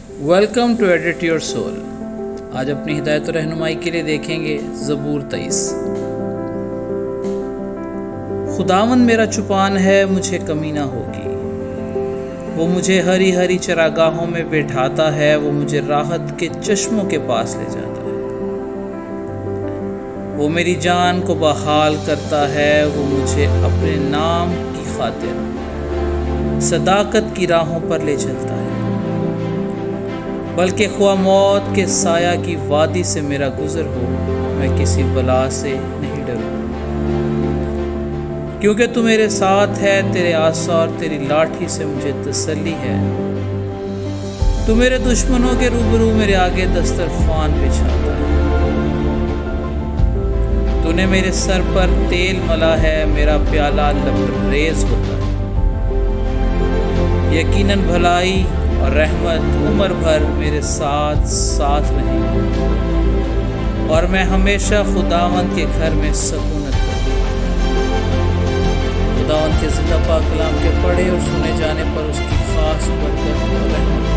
Welcome to edit your soul. آج اپنی ہدایت و رہنمائی کے لیے دیکھیں گے زبور 23۔ خداوند میرا چوپان ہے، مجھے کمی نہ ہوگی۔ وہ مجھے ہری ہری چراگاہوں میں بیٹھاتا ہے، وہ مجھے راحت کے چشموں کے پاس لے جاتا ہے۔ وہ میری جان کو بحال کرتا ہے، وہ مجھے اپنے نام کی خاطر صداقت کی راہوں پر لے چلتا ہے۔ بلکہ خواہ موت کے سایہ کی وادی سے میرا گزر ہو، میں کسی بلا سے نہیں ڈروں، کیونکہ تو میرے ساتھ ہے، تیرے عصا اور تیری لاٹھی سے مجھے تسلی ہے۔ تو میرے دشمنوں کے روبرو میرے آگے دسترخوان بچھاتا ہے۔ تو نے میرے سر پر تیل ملا ہے، میرا پیالہ لبریز ہوتا ہے۔ یقیناً بھلائی اور رحمت عمر بھر میرے ساتھ ساتھ رہیں گے، اور میں ہمیشہ خداوند کے گھر میں سکونت کروں گا۔ خداوند کے زندہ پاک کلام کے پڑھے اور سنے جانے پر اس کی خاص برکت اور رحمت